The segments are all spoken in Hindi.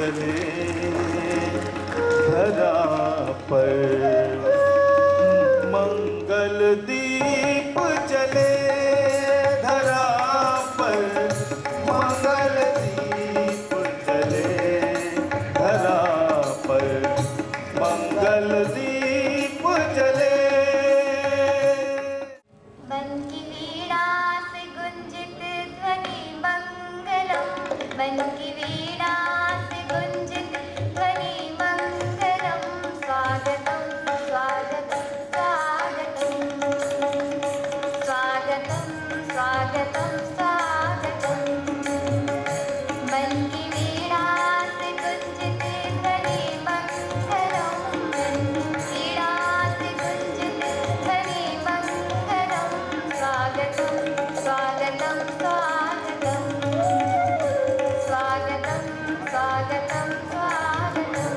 जले धरा पर, मंगल दीप जले धरा पर, मंगल दीप जले धरा पर, मंगल दीप जले। बन की वीणा से गुंजित ध्वनि मंगलम, बन की वीणा से गुंजित ध्वनि मंगलम, स्वागतम स्वागतम स्वागतम स्वागतम स्वागतम स्वागतम। बन की वीणा से गुंजित ध्वनि मंगलम, बन की वीणा से गुंजित ध्वनि मंगलम, स्वागतम स्वागतम स्वागतम स्वागतम स्वागतम स्वागतम।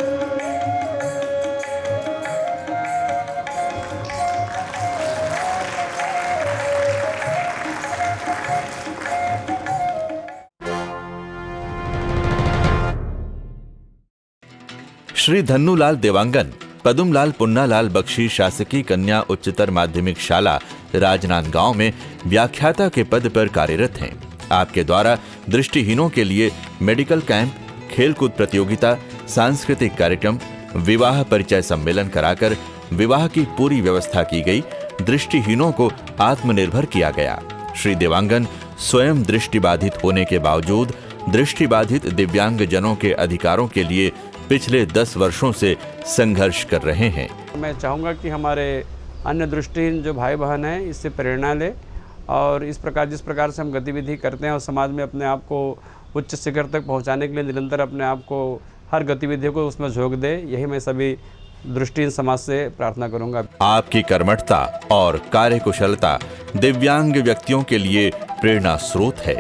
श्री धन्नूलाल देवांगन पदुमलाल पुन्नालाल बख्शी शासकीय कन्या उच्चतर माध्यमिक शाला राजनांदगांव में व्याख्याता के पद पर कार्यरत हैं। आपके द्वारा दृष्टिहीनों के लिए मेडिकल कैंप, खेलकूद प्रतियोगिता, सांस्कृतिक कार्यक्रम, विवाह परिचय सम्मेलन कराकर विवाह की पूरी व्यवस्था की गई। दृष्टिहीनों को आत्मनिर्भर किया गया। श्री देवांगन स्वयं दृष्टिबाधित होने के बावजूद दृष्टिबाधित दिव्यांग जनों के अधिकारों के लिए पिछले 10 वर्षों से संघर्ष कर रहे हैं। मैं चाहूँगा कि हमारे अन्य दृष्टिहीन जो भाई बहन हैं इससे प्रेरणा ले और इस प्रकार जिस प्रकार से हम गतिविधि करते हैं और समाज में अपने आप को उच्च शिखर तक पहुँचाने के लिए निरंतर अपने आप को हर गतिविधियों को उसमें झोंक दे, यही मैं सभी दृष्टिहीन समाज से प्रार्थना करूँगा। आपकी कर्मठता और कार्यकुशलता दिव्यांग व्यक्तियों के लिए प्रेरणा स्रोत है।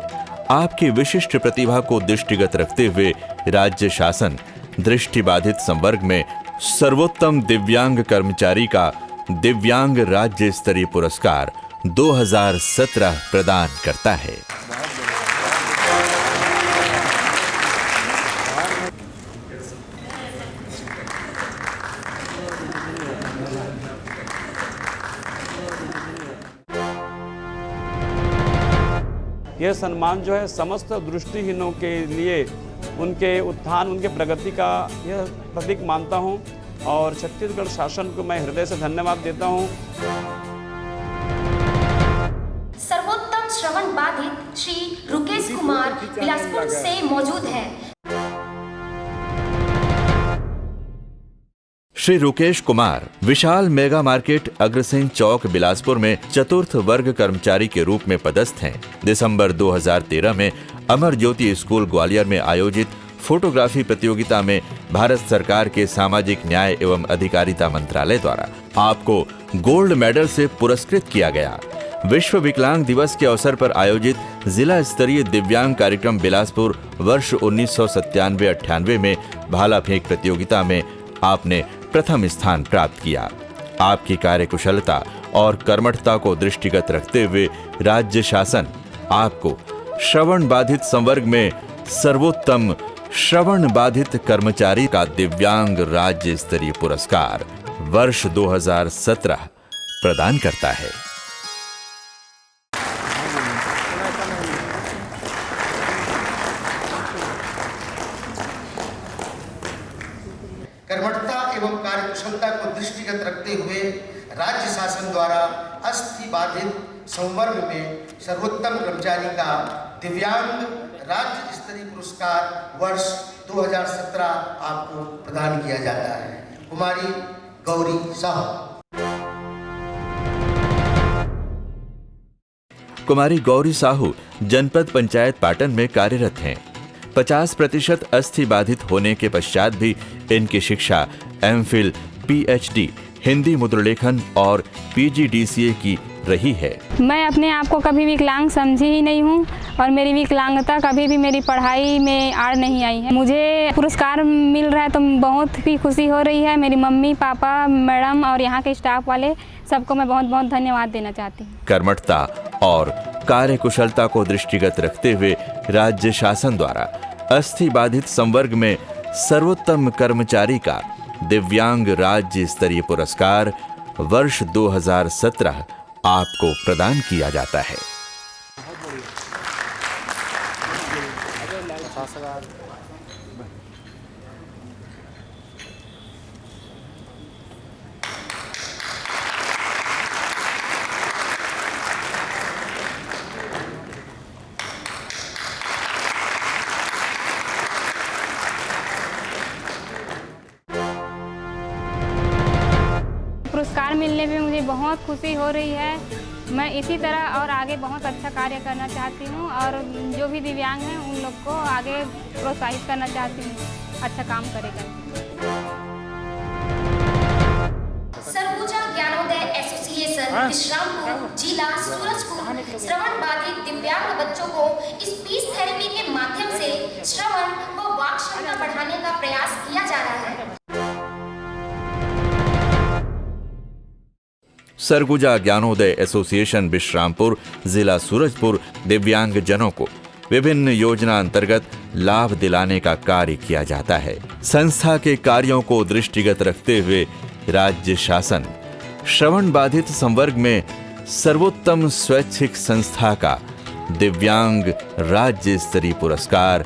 आपकी विशिष्ट प्रतिभा को दृष्टिगत रखते हुए राज्य शासन दृष्टिबाधित संवर्ग में सर्वोत्तम दिव्यांग कर्मचारी का दिव्यांग राज्य स्तरीय पुरस्कार 2017 प्रदान करता है। यह सम्मान जो है समस्त दृष्टिहीनों के लिए उनके उत्थान, उनके प्रगति का यह प्रतीक मानता हूं और छत्तीसगढ़ शासन को मैं हृदय से धन्यवाद देता हूं। सर्वोत्तम श्रवण बाधित श्री रुकेश कुमार बिलासपुर से मौजूद हैं। श्री रुकेश कुमार विशाल मेगा मार्केट अग्रसेन चौक बिलासपुर में चतुर्थ वर्ग कर्मचारी के रूप में पदस्थ हैं। दिसंबर 2013 में अमर ज्योति स्कूल ग्वालियर में आयोजित फोटोग्राफी प्रतियोगिता में भारत सरकार के सामाजिक न्याय एवं अधिकारिता मंत्रालय द्वारा आपको गोल्ड मेडल से पुरस्कृत किया गया। विश्व विकलांग दिवस के अवसर पर आयोजित जिला स्तरीय दिव्यांग कार्यक्रम बिलासपुर वर्ष 1997-98 में भाला फेंक प्रतियोगिता में आपने प्रथम स्थान प्राप्त किया। आपकी कार्यकुशलता और कर्मठता को दृष्टिगत रखते हुए राज्य शासन आपको श्रवण बाधित संवर्ग में सर्वोत्तम श्रवण बाधित कर्मचारी का दिव्यांग राज्य स्तरीय पुरस्कार वर्ष 2017 प्रदान करता है। कर्मठता एवं कार्यकुशलता को दृष्टिगत रखते हुए राज्य शासन द्वारा अस्थि बाधित संवर्ग में सर्वोत्तम कर्मचारी का दिव्यांग राज्य स्तरीय पुरस्कार वर्ष 2017 आपको प्रदान किया जाता है। कुमारी गौरी साहू। कुमारी गौरी साहू जनपद पंचायत पाटन में कार्यरत हैं। 50% अस्थि बाधित होने के पश्चात भी इनकी शिक्षा एमफिल, पीएचडी, हिंदी मुद्रलेखन और पीजीडीसीए की रही है। मैं अपने आप को कभी विकलांग समझी ही नहीं हूँ और मेरी विकलांगता कभी भी मेरी पढ़ाई में आड़ नहीं आई है। मुझे पुरस्कार मिल रहा है तो बहुत ही खुशी हो रही है। मेरी मम्मी, पापा, मैडम और यहाँ के स्टाफ वाले सबको मैं बहुत बहुत धन्यवाद देना चाहती हूँ। कर्मठता और कार्यकुशलता को दृष्टिगत रखते हुए राज्य शासन द्वारा अस्थि बाधित संवर्ग में सर्वोत्तम कर्मचारी का दिव्यांग राज्य स्तरीय पुरस्कार वर्ष 2017 आपको प्रदान किया जाता है। पुरस्कार मिलने पे मुझे बहुत खुशी हो रही है। मैं इसी तरह और आगे बहुत अच्छा कार्य करना चाहती हूँ और जो भी दिव्यांग हैं उन लोग को आगे प्रोत्साहित करना चाहती हूँ, अच्छा काम करेगा। सरगुजा ज्ञानोदय एसोसिएशन विश्रामपुर जिला सूरजपुर श्रवण बाधित दिव्यांग बच्चों को स्पीच थेरेपी के माध्यम से श्रवण व वाक क्षमता बढ़ाने का प्रयास किया जा रहा है। सरगुजा ज्ञानोदय एसोसिएशन विश्रामपुर जिला सूरजपुर दिव्यांग जनों को विभिन्न योजना अंतर्गत लाभ दिलाने का कार्य किया जाता है। संस्था के कार्यों को दृष्टिगत रखते हुए राज्य शासन श्रवण बाधित संवर्ग में सर्वोत्तम स्वैच्छिक संस्था का दिव्यांग राज्य स्तरीय पुरस्कार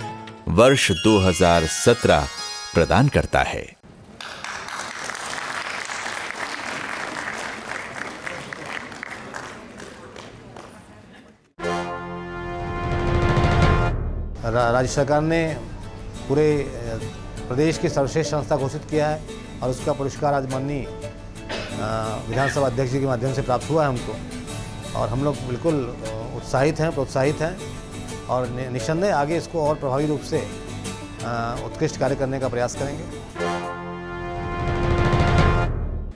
वर्ष 2017 प्रदान करता है। राज्य सरकार ने पूरे प्रदेश की सर्वश्रेष्ठ संस्था घोषित किया है और उसका पुरस्कार आज माननीय विधानसभा अध्यक्ष जी के माध्यम से प्राप्त हुआ है हमको, और हम लोग बिल्कुल उत्साहित हैं, प्रोत्साहित हैं और निस्संदेह आगे इसको और प्रभावी रूप से उत्कृष्ट कार्य करने का प्रयास करेंगे।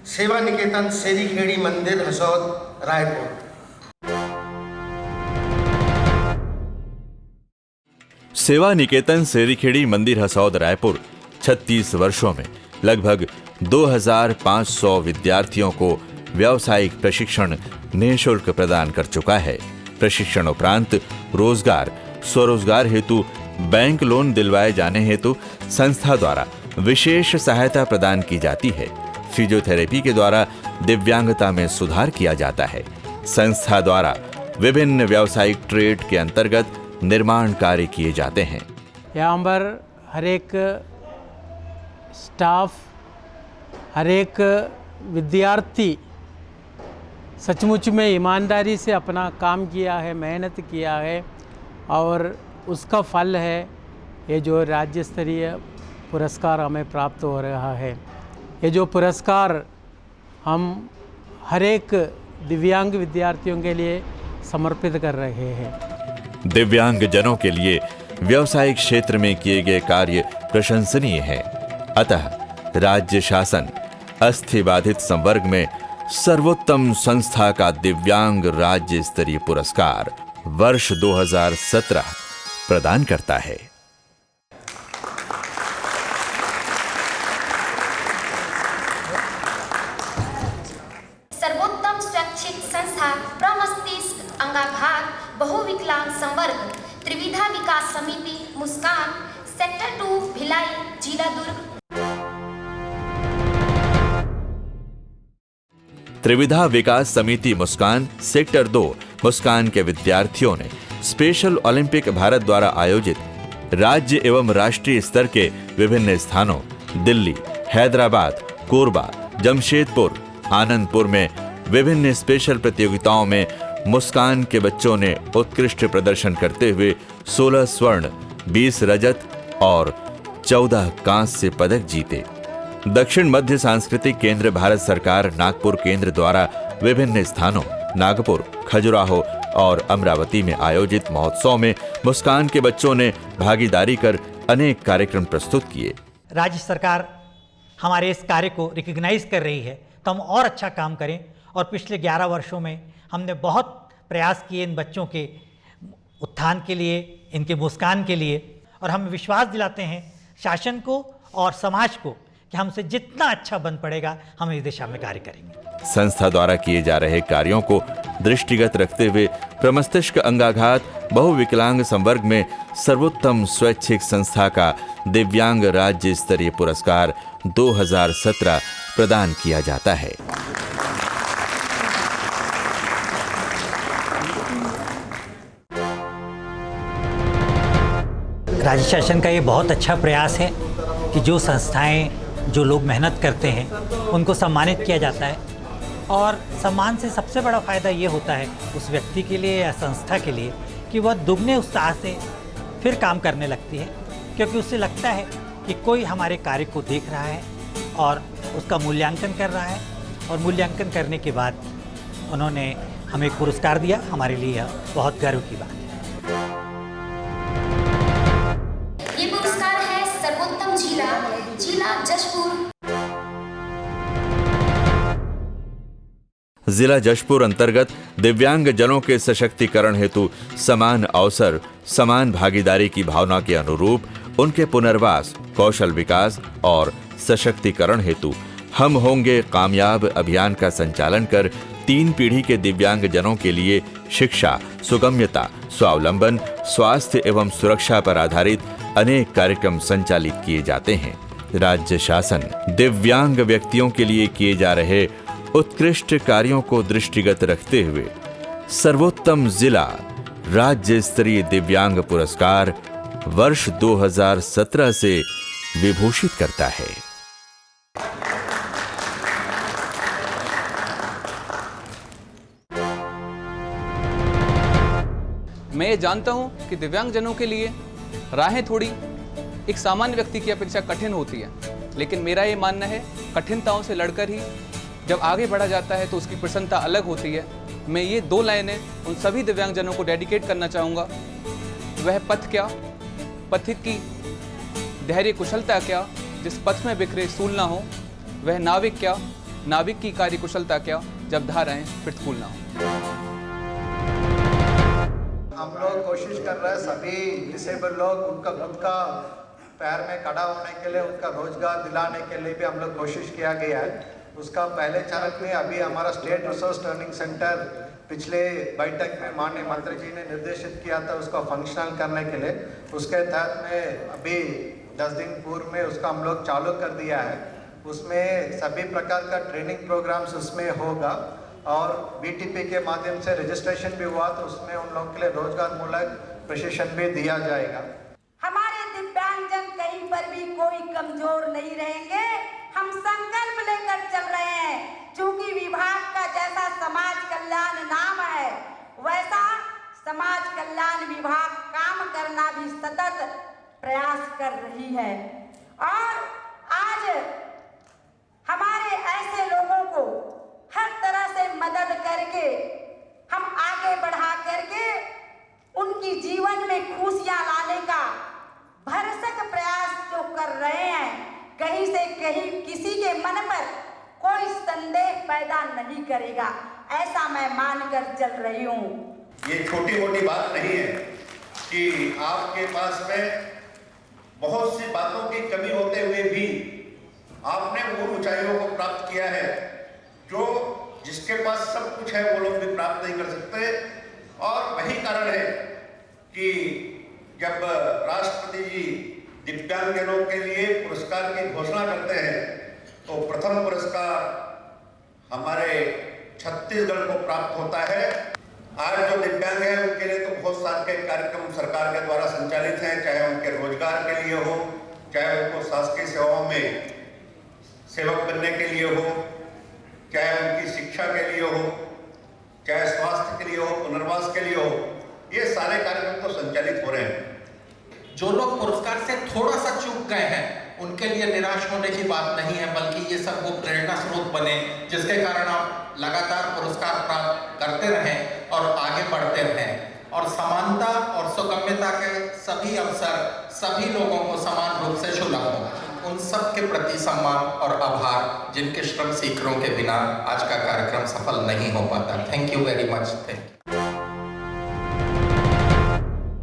सेवा निकेतन सेरीखेड़ी मंदिर हसौद रायपुर। सेवा निकेतन सेरीखेड़ी मंदिर हसौद रायपुर 36 वर्षों में लगभग 2500 विद्यार्थियों को व्यावसायिक प्रशिक्षण निःशुल्क प्रदान कर चुका है। प्रशिक्षण उपरांत रोजगार, स्वरोजगार हेतु बैंक लोन दिलवाए जाने हेतु संस्था द्वारा विशेष सहायता प्रदान की जाती है। फिजियोथेरेपी के द्वारा दिव्यांगता में सुधार किया जाता है। संस्था द्वारा विभिन्न व्यावसायिक ट्रेड के अंतर्गत निर्माण कार्य किए जाते हैं। यहाँ पर हर एक स्टाफ, हर एक विद्यार्थी सचमुच में ईमानदारी से अपना काम किया है, मेहनत किया है और उसका फल है ये जो राज्य स्तरीय पुरस्कार हमें प्राप्त हो रहा है। ये जो पुरस्कार हम हर एक दिव्यांग विद्यार्थियों के लिए समर्पित कर रहे हैं। दिव्यांग जनों के लिए व्यावसायिक क्षेत्र में किए गए कार्य प्रशंसनीय है। अतः राज्य शासन अस्थि बाधित संवर्ग में सर्वोत्तम संस्था का दिव्यांग राज्य स्तरीय पुरस्कार वर्ष 2017 प्रदान करता है। सर्वोत्तम स्वैच्छिक संस्था प्रमस्तिष्क अंगाघात बहुविकलांग संवर्ग त्रिविधा विकास समिति मुस्कान सेक्टर 2 भिलाई जिला दुर्ग। त्रिविधा विकास समिति मुस्कान सेक्टर 2 मुस्कान के विद्यार्थियों ने स्पेशल ओलंपिक भारत द्वारा आयोजित राज्य एवं राष्ट्रीय स्तर के विभिन्न स्थानों दिल्ली, हैदराबाद, कोरबा, जमशेदपुर, आनंदपुर में विभिन्न स्पेशल प्रतियोगिताओं में मुस्कान के बच्चों ने उत्कृष्ट प्रदर्शन करते हुए 16 स्वर्ण, 20 रजत और 14 कांस्य पदक जीते। दक्षिण मध्य सांस्कृतिक केंद्र भारत सरकार नागपुर केंद्र द्वारा विभिन्न स्थानों नागपुर, खजुराहो और अमरावती में आयोजित महोत्सव में मुस्कान के बच्चों ने भागीदारी कर अनेक कार्यक्रम प्रस्तुत किए। राज्य सरकार हमारे इस कार्य को रिकॉग्नाइज कर रही है तो हम और अच्छा काम करें, और पिछले 11 वर्षों में हमने बहुत प्रयास किए इन बच्चों के उत्थान के लिए, इनके मुस्कान के लिए, और हम विश्वास दिलाते हैं शासन को और समाज को कि हमसे जितना अच्छा बन पड़ेगा हम इस दिशा में कार्य करेंगे। संस्था द्वारा किए जा रहे कार्यों को दृष्टिगत रखते हुए प्रमस्तिष्क अंगाघात बहुविकलांग संवर्ग में सर्वोत्तम स्वैच्छिक संस्था का दिव्यांग राज्य स्तरीय पुरस्कार 2017 प्रदान किया जाता है। राज्य शासन का ये बहुत अच्छा प्रयास है कि जो संस्थाएं, जो लोग मेहनत करते हैं उनको सम्मानित किया जाता है, और सम्मान से सबसे बड़ा फ़ायदा ये होता है उस व्यक्ति के लिए या संस्था के लिए कि वह दुगने उत्साह से फिर काम करने लगती है, क्योंकि उससे लगता है कि कोई हमारे कार्य को देख रहा है और उसका मूल्यांकन कर रहा है, और मूल्यांकन करने के बाद उन्होंने हमें एक पुरस्कार दिया। हमारे लिए यह बहुत गर्व की बात है। ये पुरस्कार है सर्वोत्तम जिला जशपुर। जिला जशपुर अंतर्गत दिव्यांग जनों के सशक्तिकरण हेतु समान अवसर, समान भागीदारी की भावना के अनुरूप उनके पुनर्वास, कौशल विकास और सशक्तिकरण हेतु हम होंगे कामयाब अभियान का संचालन कर 3 पीढ़ी के दिव्यांग जनों के लिए शिक्षा, सुगम्यता, स्वावलंबन, स्वास्थ्य एवं सुरक्षा पर आधारित अनेक कार्यक्रम संचालित किए जाते हैं। राज्य शासन दिव्यांग व्यक्तियों के लिए किए जा रहे उत्कृष्ट कार्यों को दृष्टिगत रखते हुए सर्वोत्तम जिला राज्य स्तरीय दिव्यांग पुरस्कार वर्ष 2017 से विभूषित करता है। मैं ये जानता हूं कि दिव्यांगजनों के लिए राहें थोड़ी एक सामान्य व्यक्ति की अपेक्षा कठिन होती है, लेकिन मेरा ये मानना है कठिनताओं से लड़कर ही जब आगे बढ़ा जाता है तो उसकी प्रसन्नता अलग होती है। मैं ये 2 लाइनें उन सभी दिव्यांगजनों को डेडिकेट करना चाहूँगा। वह पथ क्या, पथिक की धैर्य कुशलता क्या, जिस पथ में बिखरे सूल ना हो। वह नाविक क्या, नाविक की कार्य कुशलता क्या, जब धाराएं प्रतिकूल ना हो। हम लोग कोशिश कर रहे हैं सभी डिसेबल लोग उनका खुद का पैर में खड़ा होने के लिए, उनका रोजगार दिलाने के लिए भी हम लोग कोशिश किया गया है। उसका पहले चरण में अभी हमारा स्टेट रिसोर्स ट्रेनिंग सेंटर पिछले बैठक में माननीय मंत्री जी ने निर्देशित किया था उसको फंक्शनल करने के लिए। उसके तहत में अभी 10 दिन पूर्व में उसका हम लोग चालू कर दिया है। उसमें सभी प्रकार का ट्रेनिंग प्रोग्राम्स उसमें होगा, और बीटीपी के माध्यम से रजिस्ट्रेशन भी हुआ तो उसमें उन लोगों के लिए रोजगार मूलक प्रशिक्षण भी दिया जाएगा। हमारे दिव्यांगजन कहीं पर भी कोई कमजोर नहीं रहेंगे। हम संकल्प लेकर चल रहे हैं, क्योंकि विभाग का जैसा समाज कल्याण नाम है वैसा समाज कल्याण विभाग काम करना भी सतत प्रयास कर रही है। और आज हमारे ऐसे लोगों को हर तरह से मदद करके हम आगे बढ़ा करके उनकी जीवन में खुशियां लाने का भरसक प्रयास जो कर रहे हैं, कहीं से कहीं किसी के मन पर कोई संदेह पैदा नहीं करेगा, ऐसा मैं मानकर चल रही हूँ। ये छोटी मोटी बात नहीं है कि आपके पास में बहुत सी बातों की कमी होते हुए भी आपने उन ऊंचाइयों को प्राप्त किया है जो जिसके पास सब कुछ है वो लोग भी प्राप्त नहीं कर सकते। और वही कारण है कि जब राष्ट्रपति जी दिव्यांगजनों के लिए पुरस्कार की घोषणा करते हैं तो प्रथम पुरस्कार हमारे छत्तीसगढ़ को प्राप्त होता है। आज जो दिव्यांग हैं उनके लिए तो बहुत सारे कार्यक्रम सरकार के द्वारा संचालित हैं, चाहे उनके रोजगार के लिए हो, चाहे उनको शासकीय सेवाओं में सेवक बनने के लिए हो, चाहे उनकी शिक्षा के लिए हो, चाहे स्वास्थ्य के लिए हो, पुनर्वास के लिए हो, ये सारे कार्यक्रम तो संचालित हो रहे हैं। जो लोग पुरस्कार से थोड़ा सा चूक गए हैं उनके लिए निराश होने की बात नहीं है, बल्कि ये सबको प्रेरणा स्रोत बने, जिसके कारण आप लगातार पुरस्कार प्राप्त करते रहें और आगे बढ़ते रहें। और समानता और सुगम्यता के सभी अवसर सभी लोगों को समान रूप से सुलभ हो, उन सब के प्रति सम्मान और आभार, जिनके श्रम सीकरों के बिना आज का कार्यक्रम सफल नहीं हो पाता। Thank you very much. Thank you.